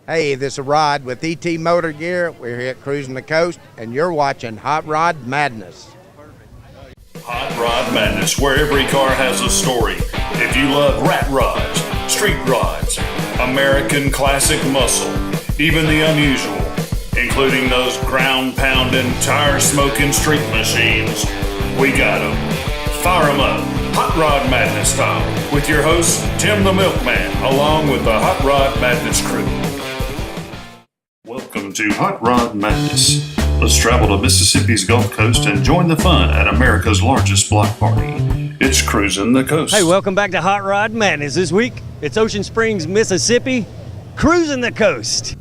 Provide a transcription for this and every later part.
Hey, this is Rod with ET Motor Gear. We're here at Cruising the Coast, and you're watching Hot Rod Madness. Hot Rod Madness, where every car has a story. If you love rat rods, street rods, American classic muscle, even the unusual, including those ground-pounding, tire-smoking street machines, we got them. Fire them up, Hot Rod Madness style, with your host, Tim the Milkman, along with the Hot Rod Madness crew. Welcome to Hot Rod Madness. Let's travel to Mississippi's Gulf Coast and join the fun at America's largest block party. It's Cruising the Coast. Hey, welcome back to Hot Rod Madness. This week, it's Ocean Springs, Mississippi, Cruising the Coast.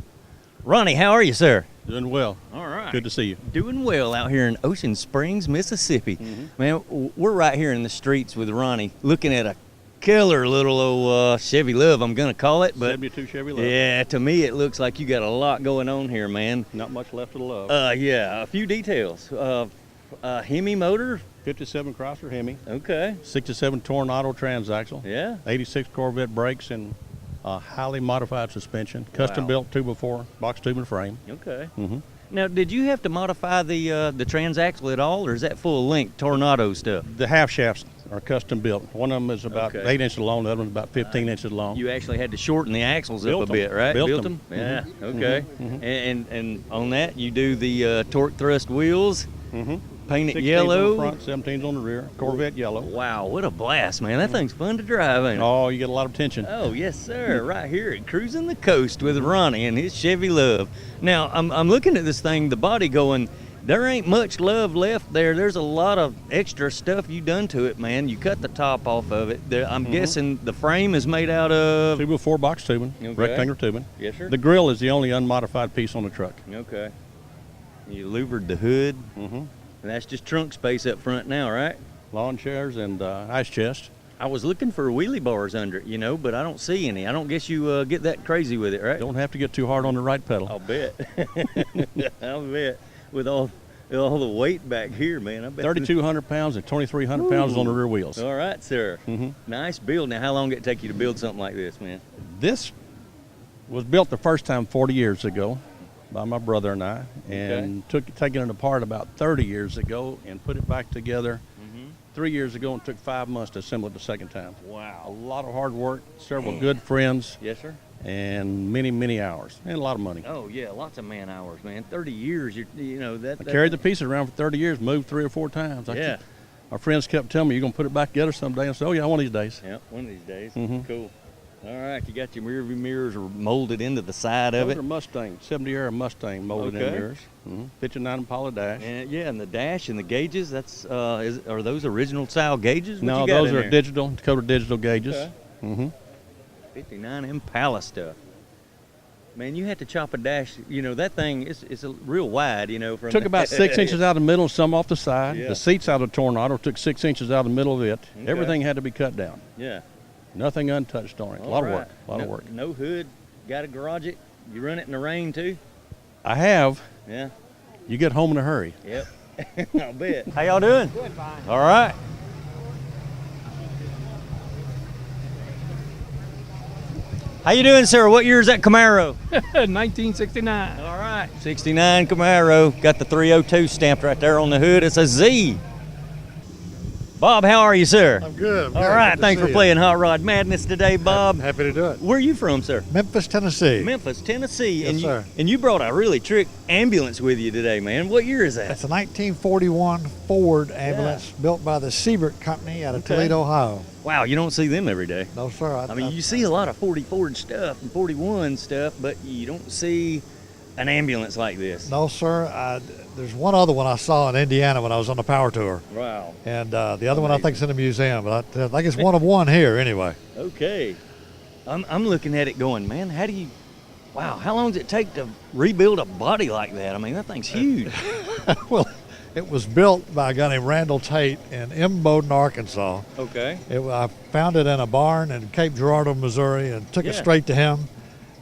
Ronnie, how are you, sir? Doing well. All right. Good to see you. Doing well out here in Ocean Springs, Mississippi. Man, we're right here in the streets with Ronnie, looking at a killer little old Chevy Love, I'm going to call it. But 72 Chevy Love. yeah, to me, it looks like you got a lot going on here, man. Not much left of the Love. Yeah, a few details. Hemi motor. 57 Crosser Hemi. Okay. 67 Tornado transaxle. Yeah. 86 Corvette brakes and highly modified suspension. Custom built 2x4 box tube and frame. Okay. Mm-hmm. Now, did you have to modify the transaxle at all, or is that full length Tornado stuff? The half shafts are custom built. One of them is about 8 inches long. The other one's about 15 inches long. You actually had to shorten the axles up a bit, right? Built them? them. Yeah. Mm-hmm. Okay. Mm-hmm. And on that, you do the torque thrust wheels, Mm-hmm. painted 16s yellow. on the front, 17s on the rear. Corvette yellow. Wow, what a blast, man! That thing's fun to drive, ain't it? Oh, you get a lot of attention. Oh, yes, sir. Right here at Cruising the Coast with Ronnie and his Chevy Love. Now, I'm looking at this thing, the body going, there ain't much love left there. There's a lot of extra stuff you done to it, man. You cut the top off of it. I'm guessing the frame is made out of 2x4 box tubing, rectangular tubing. Yes, sir. The grill is the only unmodified piece on the truck. Okay. You louvered the hood. Mm-hmm. And that's just trunk space up front now, right? Lawn chairs and ice chest. I was looking for wheelie bars under it, but I don't see any. I don't guess you get that crazy with it, right? Don't have to get too hard on the right pedal. I'll bet. I'll bet. With all the weight back here, man. I bet 3,200 pounds and 2,300 pounds on the rear wheels. All right, sir. Mm-hmm. Nice build. Now, how long did it take you to build something like this, man? This was built the first time 40 years ago by my brother and I, and taken it apart about 30 years ago and put it back together 3 years ago, and took 5 months to assemble it the second time. Wow. A lot of hard work, several good friends. Yes, sir. And many, many hours, and a lot of money. Oh, yeah, lots of man hours, man. 30 years, I carried the pieces around for 30 years, moved 3 or 4 times. Our friends kept telling me, you're going to put it back together someday. I said, oh, yeah, one of these days. Yeah, one of these days. Mm-hmm. Cool. All right, you got your rear view mirrors molded into the side of Those it. are Mustang, 70-era Mustang molded in mirrors. 59 Impala dash. And the dash and the gauges, are those original style gauges? No, those are digital, Dakota digital gauges. Okay. Mm-hmm. 59 Impala stuff. Man, you had to chop a dash. That thing is a real wide. From took about 6 inches out of the middle, some off the side. Yeah. The seats out of the Tornado took 6 inches out of the middle of it. Okay. Everything had to be cut down. Yeah. Nothing untouched on it. A lot of work. A lot of work. No hood. Got to garage it. You run it in the rain too. I have. Yeah. You get home in a hurry. Yep. I'll bet. How y'all doing? Good, fine. All right. How you doing, sir? What year is that Camaro? 1969. All right. 69 Camaro. Got the 302 stamped right there on the hood. It's a Z. Bob, how are you, sir? I'm good. All right. Thanks for playing Hot Rod Madness today, Bob. Happy to do it. Where are you from, sir? Memphis, Tennessee. Memphis, Tennessee. Yes, sir. And you brought a really trick ambulance with you today, man. What year is that? That's a 1941 Ford ambulance built by the Siebert Company out of Toledo, Ohio. Wow, you don't see them every day. No, sir. I mean, you see a lot of 40 Ford stuff and 41 stuff, but you don't see an ambulance like this. No, sir. There's one other one I saw in Indiana when I was on the power tour. Wow. And the other one I think is in a museum, but I think it's one of one here anyway. Okay. I'm looking at it going, man, wow, how long does it take to rebuild a body like that? I mean, that thing's huge. Well, it was built by a guy named Randall Tate in Imboden, Arkansas. Okay. I found it in a barn in Cape Girardeau, Missouri, and took it straight to him.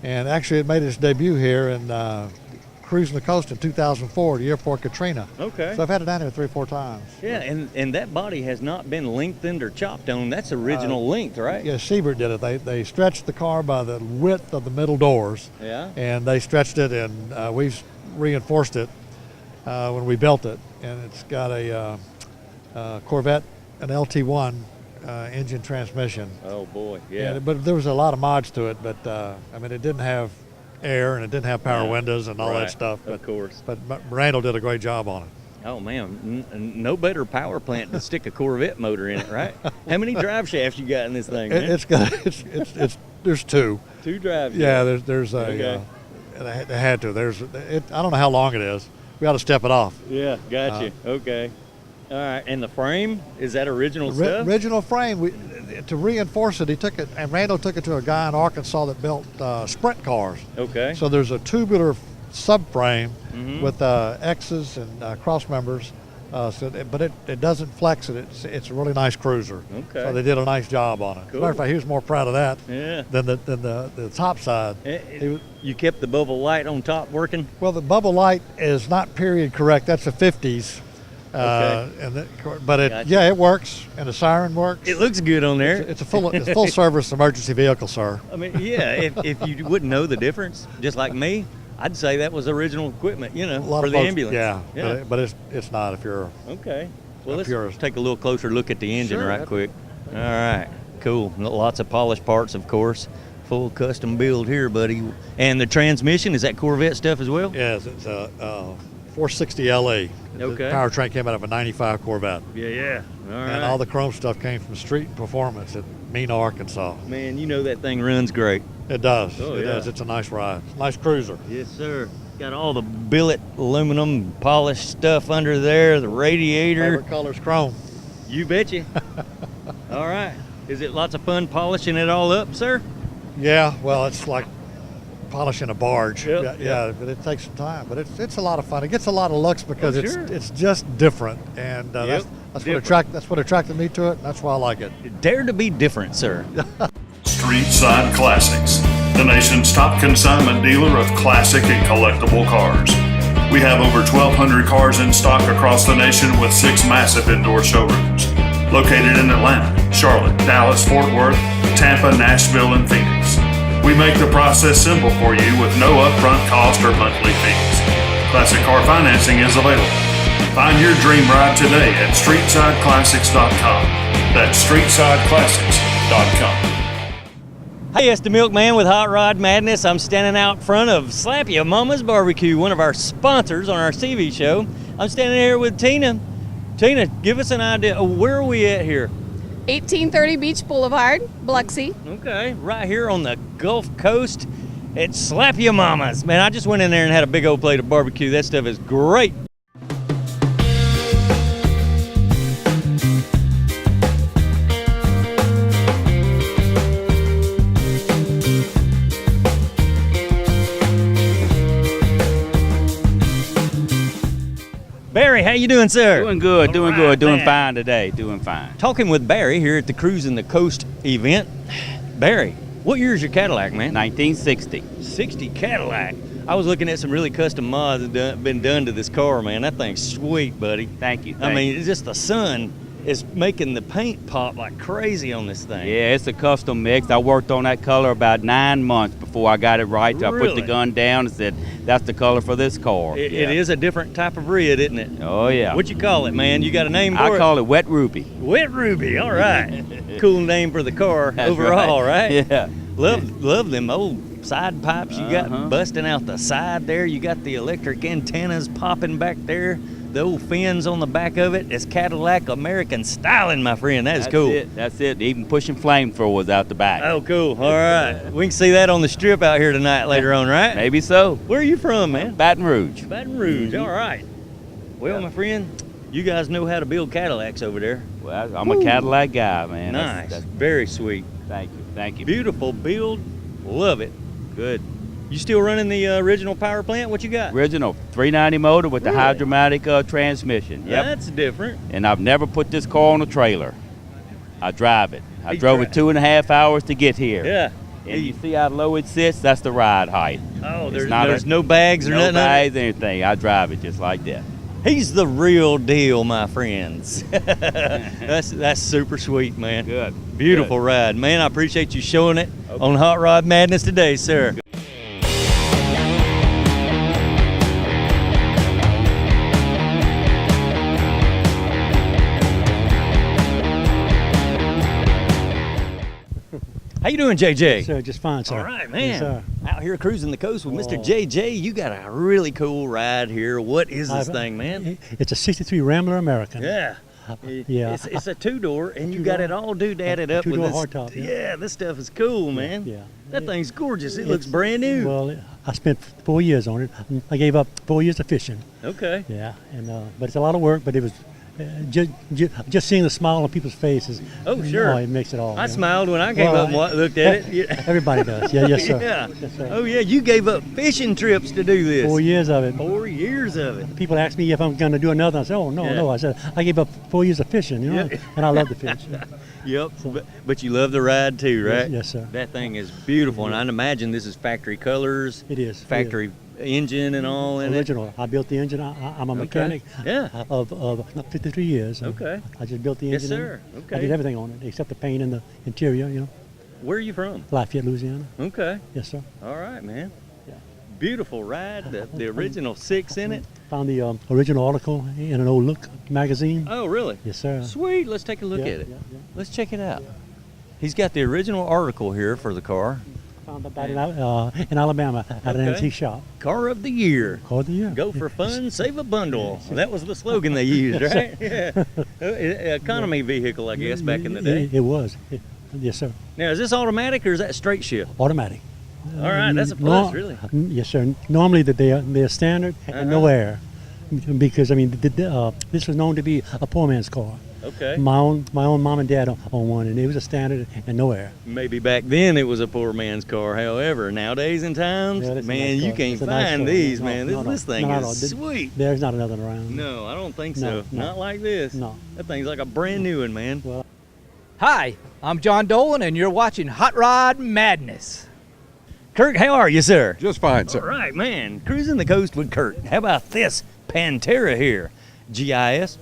And actually, it made its debut here in Cruising the Coast in 2004, the year before Katrina. Okay. So I've had it down here 3 or 4 times. Yeah, and that body has not been lengthened or chopped on. That's original length, right? Yeah, Siebert did it. They stretched the car by the width of the middle doors. Yeah. And they stretched it, and we've reinforced it when we built it. And it's got a Corvette, an LT1 engine transmission. Oh boy, yeah. But there was a lot of mods to it. But I mean, it didn't have air and it didn't have power windows and all that stuff. But, of course. But Randall did a great job on it. Oh man, no better power plant to stick a Corvette motor in it, right? How many drive shafts you got in this thing, man? There's 2. 2 drive shafts. Yeah, there's a. Okay. They had to. I don't know how long it is. We ought to step it off. Yeah, gotcha. Okay. All right, and the frame, is that original stuff? Original frame. To reinforce it, he took it, and Randall took it to a guy in Arkansas that built sprint cars. Okay. So there's a tubular subframe with X's and cross members, but it doesn't flex it. It's a really nice cruiser. Okay. So they did a nice job on it. Cool. As a matter of fact, he was more proud of that than Yeah. the top side. You kept the bubble light on top working? Well, the bubble light is not period correct. That's a 50s. Okay. But yeah, it works, and the siren works. It looks good on there. It's a full service emergency vehicle, sir. I mean, yeah, if you wouldn't know the difference, just like me, I'd say that was original equipment, A lot for of the folks, ambulance. Yeah. But it's not if you're. Okay. Well, let's purist. take a little closer look at the engine Sure. right quick. All right, cool. Lots of polished parts, of course. Full custom build here, buddy. And the transmission, is that Corvette stuff as well? Yes, it's a 460 LE. Okay. The powertrain came out of a 95 Corvette. Yeah. All right. And all the chrome stuff came from Street Performance at Mena, Arkansas. Man, you know that thing runs great. It does. Oh, It yeah. does. It's a nice ride. Nice cruiser. Yes, sir. Got all the billet aluminum polished stuff under there, the radiator. Favorite color's chrome. You betcha. All right. Is it lots of fun polishing it all up, sir? Yeah, well, it's like polishing a barge. Yep, Yeah, but it takes some time. But it's a lot of fun. It gets a lot of looks because Oh, sure. it's just different, and that's what attracted me to it. And that's why I like it. Dare to be different, sir. Street Side Classics, the nation's top consignment dealer of classic and collectible cars. We have over 1,200 cars in stock across the nation with 6 massive indoor showrooms. Located in Atlanta, Charlotte, Dallas, Fort Worth, Tampa, Nashville, and Phoenix. We make the process simple for you with no upfront cost or monthly fees. Classic car financing is available. Find your dream ride today at StreetSideClassics.com. That's StreetSideClassics.com. Hey, it's the Milkman with Hot Rod Madness. I'm standing out front of Slappy Mamas Barbecue, one of our sponsors on our TV show. I'm standing here with Tina. Tina, give us an idea. Where are we at here? 1830 Beach Boulevard, Biloxi. Okay, right here on the Gulf Coast at Slappy Mamas. Man, I just went in there and had a big old plate of barbecue. That stuff is great. Barry, how you doing, sir? Doing good, All doing right, good, doing man. fine today, doing fine. Talking with Barry here at the Cruisin' the Coast event. Barry, what year is your Cadillac, man? 1960. 60 Cadillac. I was looking at some really custom mods that been done to this car, man. That thing's sweet, buddy. Thank you. I mean, it's just the sun is making the paint pop like crazy on this thing. Yeah, it's a custom mix. I worked on that color about 9 months before I got it right. So I put Really? the gun down and said, that's the color for this car. It Yeah. is a different type of red, isn't it? Oh, yeah. What you call it, man? You got a name for I it? call it Wet Ruby. Wet Ruby. All right. Cool name for the car That's overall, right? Yeah. Love them old side pipes you got Uh-huh. busting out the side there. You got the electric antennas popping back there. The old fins on the back of it. It's Cadillac American styling, my friend. That's cool. That's it. Even pushing flamethrowers out the back. Oh, cool. All right. We can see that on the strip out here tonight later on, right? Maybe so. Where are you from, man? Baton Rouge. Baton Rouge. All right. Well, my friend, you guys know how to build Cadillacs over there. Well, I'm a Cadillac guy, man. Nice. That's Very sweet. thank you. Thank you. Beautiful build. Love it. Good. You still running the original power plant? What you got? Original 390 motor with Really? the hydromatic transmission. Yep. That's different. And I've never put this car on a trailer. I drive it. I You drove drive- it 2.5 hours to get here. Yeah. And you see how low it sits? That's the ride height. Oh, It's there's no bags or no nothing. bags, anything. I drive it just like that. He's the real deal, my friends. That's super sweet, man. Good. Beautiful ride, man. I appreciate you showing it on Hot Rod Madness today, sir. How you doing, JJ? Sir, just fine, sir. All right, man. Yes, sir. Out here cruising the coast with Mr. JJ. You got a really cool ride here. What is this thing, man? It's a 63 Rambler American. Yeah. Yeah. It's a two-door, and you got Two-door. it all doodadded up with Two-door this. hardtop, yeah. This stuff is cool, man. Yeah. That thing's gorgeous. It looks brand new. Well, I spent 4 years on it. I gave up 4 years of fishing. Okay. Yeah, and but it's a lot of work. But it was just seeing the smile on people's faces. Oh, sure. It makes it all. I smiled when I came up and looked at it. Yeah. Everybody does. Yeah, yes, sir. Yeah. Yes, sir. Oh, yeah. You gave up fishing trips to do this. 4 years of it. 4 years of it. People ask me if I'm going to do another. I said, oh, no, Yeah. no. I said, I gave up 4 years of fishing, you know, Yeah. and I love to fish. Yep. But you love the ride too, right? Yes, sir. That thing is beautiful, and I'd imagine this is factory colors. It is. Factory engine and all in Original. I built the engine. I'm a mechanic. Yeah. Of 53 years. Okay. I just built the Yes, engine. sir. I Okay. did everything on it except the paint and the interior. You know, Where are you from? Lafayette, Louisiana. Okay. Yes, sir. All right, man. Yeah. Beautiful ride. The original 6 in it. Found the original article in an old Look magazine. Oh, really? Yes, sir. Sweet. Let's take a look Yeah, at it. yeah, yeah. Let's check it out. He's got the original article here for the car. Found that in Alabama at an Okay. antique shop. Car of the year. Car of the year. Go for fun, save a bundle. That was the slogan they used, right? Yeah. Economy vehicle, I guess, back in the day. It was. Yes, sir. Now, is this automatic or is that straight shift? Automatic. All right, that's a plus, really. Yes, sir. Normally they're standard and no air, because I mean this was known to be a poor man's car. Okay. My own mom and dad owned one, and it was a standard and no air. Maybe back then it was a poor man's car. However, nowadays in times, Yeah, that's a man, nice you car. can't It's a nice find car. these, No, man. no, This no. thing No, no, is sweet. There's not another around. No, I don't think No, so. no. Not like this. No. That thing's like a brand new one, man. Well, Hi, I'm John Dolan, and you're watching Hot Rod Madness. Kurt, how are you, sir? Just fine, All sir. right, man. Cruising the coast with Kurt. How about this Pantera here? GIS?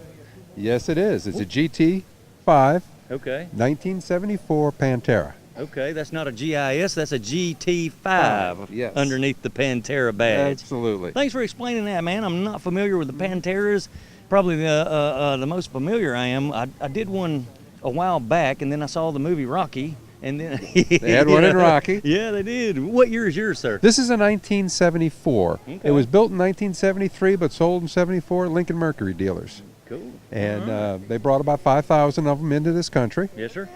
Yes, it is. It's a GT5 Okay. 1974 Pantera. Okay, that's not a GIS, that's a GT5 Yes. underneath the Pantera badge. Absolutely. Thanks for explaining that, man. I'm not familiar with the Panteras. Probably the most familiar I am. I did one a while back, and then I saw the movie Rocky, and then They had one in Rocky. Yeah, they did. What year is yours, sir? This is a 1974. Okay. It was built in 1973, but sold in 74 Lincoln Mercury dealers. Cool. And they brought about 5,000 of them into this country. Yes, sir.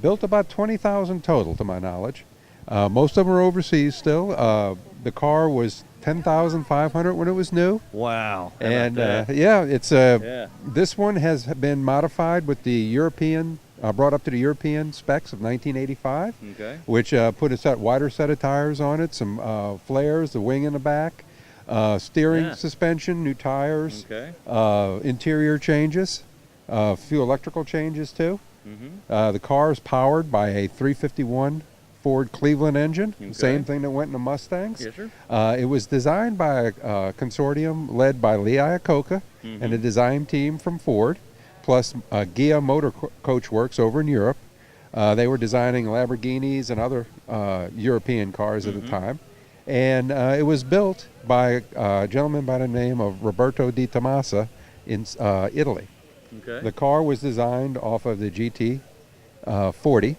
Built about 20,000 total, to my knowledge. Most of them are overseas still. The car was 10,500 when it was new. Wow. How And about that? yeah, it's Yeah. this one has been modified with the European, brought up to the European specs of 1985, Okay. which put a wider set of tires on it, some flares, the wing in the back, steering, Yeah. suspension, new tires, Okay. interior changes, a few electrical changes too. Mm-hmm. The car is powered by a 351 Ford Cleveland engine, Okay. same thing that went in the Mustangs. Yes, sir. It was designed by a consortium led by Lee Iacocca and a design team from Ford, plus Ghia Motor Coach Works over in Europe. They were designing Lamborghinis and other European cars at the time. And it was built by a gentleman by the name of Roberto Di Tomasa in Italy. Okay. The car was designed off of the GT40.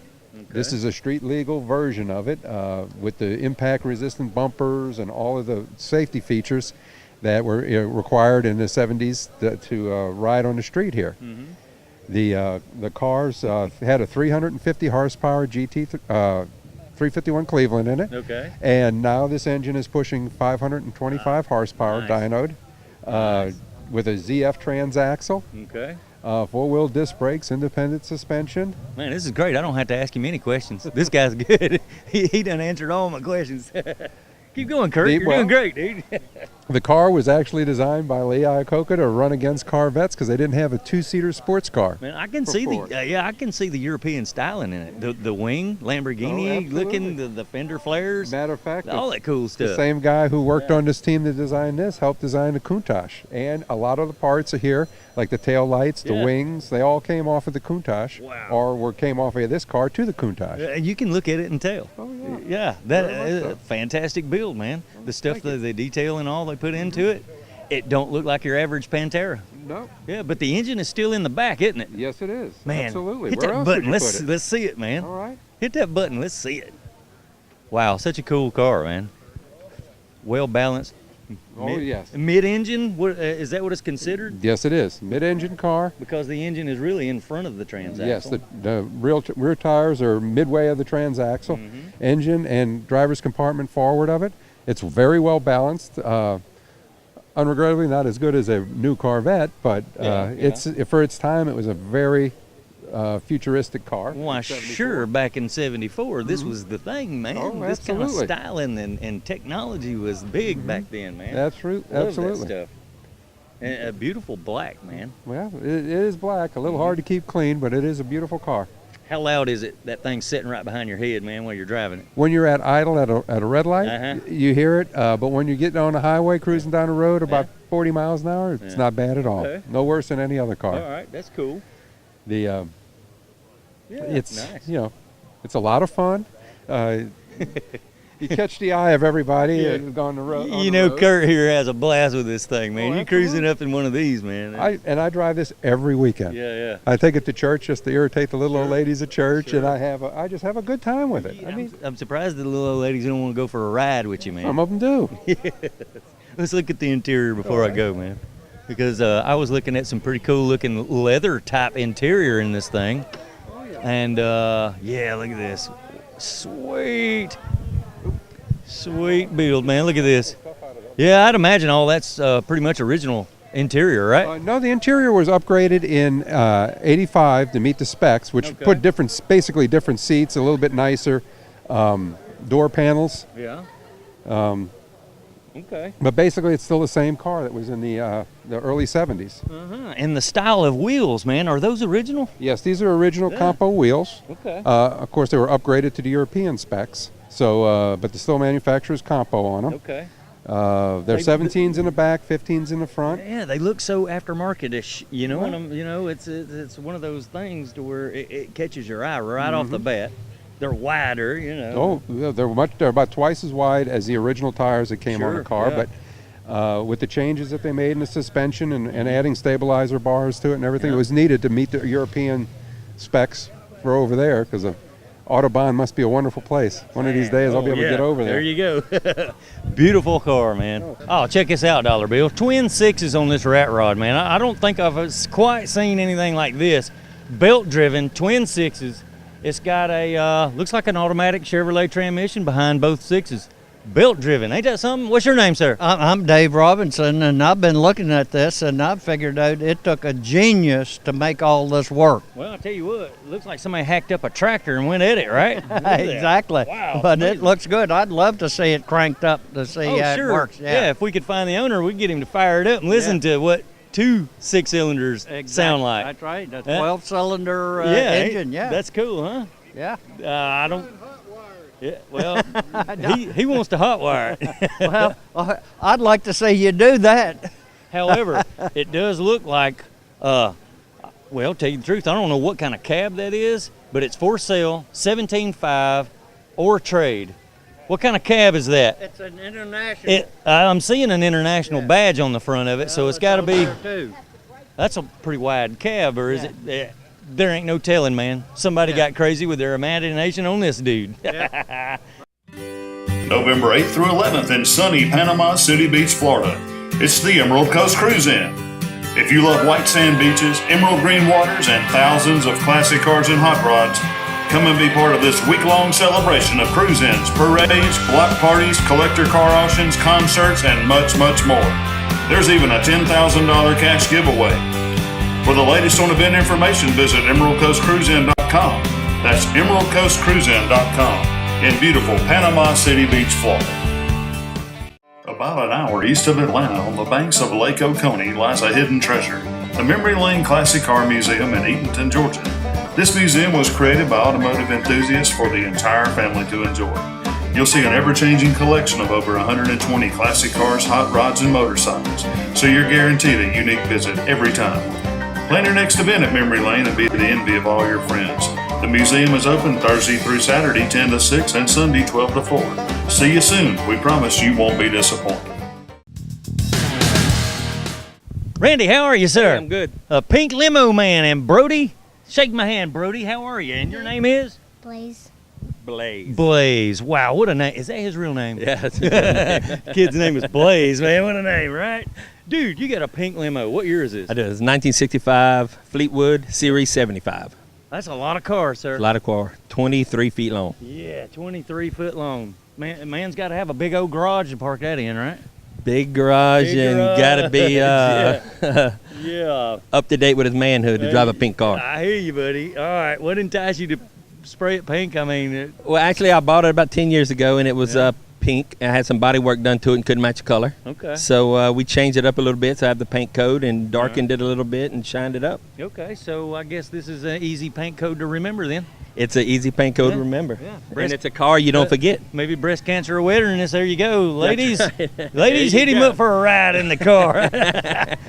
This is a street legal version of it with the impact resistant bumpers and all of the safety features that were required in the 70s to ride on the street here. The cars had a 350 horsepower GT 351 Cleveland in it. Okay. And now this engine is pushing 525 horsepower Nice. dynoed with a ZF transaxle. Okay. Four-wheel disc brakes, independent suspension. Man, this is great. I don't have to ask him any questions. This guy's good. He done answered all my questions. Keep going, Kurt. You're doing great, dude. The car was actually designed by Lee Iacocca to run against Corvettes because they didn't have a two-seater sports car. Man, I can see I can see the European styling in it. The wing, Lamborghini looking, the fender flares. Matter of fact, all that cool stuff. The same guy who worked on this team to design this helped design the Countach, and a lot of the parts are here, like the tail lights, the wings. They all came off of the Countach, or came off of this car to the Countach. You can look at it and tell. Oh yeah. Yeah, that is a fantastic build, man. The stuff that they detail and all they put into it, it don't look like your average Pantera. No. Yeah, but the engine is still in the back, isn't it? Yes, it is. Man, absolutely. hit Where that else button. would you put it? Let's see it, man. All right. Hit that button. Let's see it. Wow, such a cool car, man. Well balanced. Yes. Mid-engine. Is that what it's considered? Yes, it is. Mid-engine car. Because the engine is really in front of the transaxle. Yes, the rear tires are midway of the transaxle. Engine and driver's compartment forward of it. It's very well balanced. Unregrettably, not as good as a new Corvette, but it's for its time, it was a very futuristic car. Why, sure, back in '74, this was the thing, man. Oh, this kind of absolutely. styling and technology was big back then, man. That's true. Love Absolutely. that stuff. And a beautiful black, man. Well, it is black, a little hard to keep clean, but it is a beautiful car. How loud is it, that thing sitting right behind your head, man, while you're driving it? When you're at idle at a red light, you hear it, but when you get on the highway cruising down the road about 40 miles an hour, it's not bad at all. Okay. No worse than any other car. All right, that's cool. It's nice. It's a lot of fun. You catch the eye of everybody who's gone the road. Kurt here has a blast with this thing, man. Oh, You cruising up in one of these, man. I drive this every weekend. Yeah. I take it to church just to irritate the little old ladies at church, and I just have a good time with it. I'm surprised that the little old ladies don't want to go for a ride with you, man. Some of them do. Let's look at the interior before I go, man. Because I was looking at some pretty cool looking leather type interior in this thing. And look at this. Sweet build, man. Look at this. Yeah, I'd imagine all that's pretty much original interior, right? No, the interior was upgraded in '85 to meet the specs, which put basically different seats, a little bit nicer door panels. Yeah. Okay. But basically, it's still the same car that was in the early '70s. And the style of wheels, man, are those original? Yes, these are original Compo wheels. Okay. Of course, they were upgraded to the European specs. So, but the still manufacturer's Compo on them. Okay. They're 17s in the back, 15s in the front. Yeah, they look so aftermarket-ish, it's one of those things to where it catches your eye right off the bat. They're wider, Oh, they're about twice as wide as the original tires that came on the car, but with the changes that they made in the suspension and adding stabilizer bars to it and everything, it was needed to meet the European specs for over there, because Autobahn must be a wonderful place. One of these days I'll be able to get over there. There you go. Beautiful car, man. Oh, check this out, Dollar Bill. Twin sixes on this rat rod, man. I don't think I've quite seen anything like this. Belt-driven twin sixes. It's got a, looks like an automatic Chevrolet transmission behind both sixes. Belt-driven, ain't that something? What's your name, sir? I'm Dave Robinson, and I've been looking at this, and I've figured out it took a genius to make all this work. Well, I'll tell you what, it looks like somebody hacked up a tractor and went at it, right? Exactly. Wow. But it looks good. I'd love to see it cranked up to see how it works. Yeah, if we could find the owner, we'd get him to fire it up and listen to what 2 6-cylinders sound like. That's right. A 12-cylinder engine, That's cool, huh? Yeah. I don't... Yeah, well, he wants to hotwire it. Well, I'd like to see you do that. However, it does look like, well, tell you the truth, I don't know what kind of cab that is, but it's for sale, 17.5 or trade. What kind of cab is that? It's an international. I'm seeing an international badge on the front of it, so it's got to be. Too. That's a pretty wide cab, or is it? There ain't no telling, man. Somebody got crazy with their imagination on this dude. November 8th through 11th in sunny Panama City Beach, Florida. It's the Emerald Coast Cruise-In. If you love white sand beaches, emerald green waters, and thousands of classic cars and hot rods, come and be part of this week-long celebration of cruise-ins, parades, block parties, collector car auctions, concerts, and much, much more. There's even a $10,000 cash giveaway. For the latest on event information, visit EmeraldCoastCruiseIn.com. That's EmeraldCoastCruiseIn.com in beautiful Panama City Beach, Florida. A About an hour east of Atlanta on the banks of Lake Oconee lies a hidden treasure, the Memory Lane Classic Car Museum in Eatonton, Georgia. This museum was created by automotive enthusiasts for the entire family to enjoy. You'll see an ever-changing collection of over 120 classic cars, hot rods, and motorcycles, so you're guaranteed a unique visit every time. Plan your next event at Memory Lane and be the envy of all your friends. The museum is open Thursday through Saturday 10 to 6 and Sunday 12 to 4. See you soon. We promise you won't be disappointed. Randy, how are you, sir? Hey, I'm good. Pink Limo Man and Brody. Shake my hand, Brody. How are you? And your name is? Blaze. Blaze. Wow, what a name. Is that his real name? Yeah, that's his real name. Kid's name is Blaze, man. What a name, right? Dude, you got a pink limo. What year is this? I do. It's 1965 Fleetwood Series 75. That's a lot of cars, sir. A lot of car. 23 feet long. Yeah, 23 foot long. Man's got to have a big old garage to park that in, right? Big garage and got to be yeah. up to date with his manhood to drive a pink car. I hear you, buddy. All right, what enticed you to spray it pink? I mean, Well, actually, I bought it about 10 years ago, and it was pink. I had some body work done to it and couldn't match the color. Okay. So we changed it up a little bit, so I have the paint code and darkened it a little bit and shined it up. Okay, so I guess this is an easy paint code to remember then. It's an easy paint code to remember. Yeah. And it's a car you don't forget. Maybe breast cancer awareness. There you go, ladies. Right. Ladies, hit him up for a ride in the car.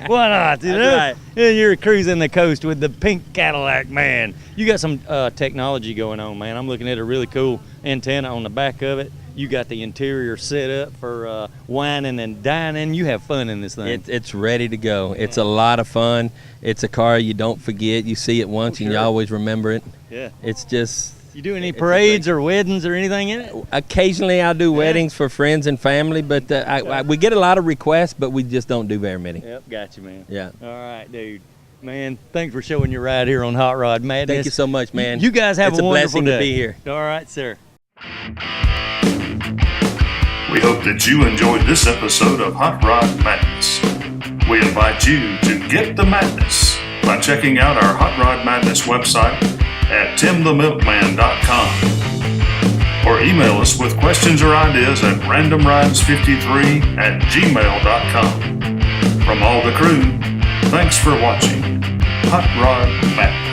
Why not? You know? right. Yeah, you're cruising the coast with the pink Cadillac, man. You got some technology going on, man. I'm looking at a really cool antenna on the back of it. You got the interior set up for whining and dining. You have fun in this thing. It's ready to go. It's a lot of fun. It's a car you don't forget. You see it once and you always remember it. Yeah. It's just... You do any parades or weddings or anything in it? Occasionally I'll do weddings for friends and family, but we get a lot of requests, but we just don't do very many. Yep, got you, man. Yeah. All right, dude. Man, thanks for showing your ride here on Hot Rod Madness. Thank you so much, man. You guys have it's a wonderful blessing day. to be here. All right, sir. We hope that you enjoyed this episode of Hot Rod Madness. We invite you to get the madness by checking out our Hot Rod Madness website at timthemilkman.com or email us with questions or ideas at randomrides53@gmail.com. From all the crew, thanks for watching Hot Rod Madness.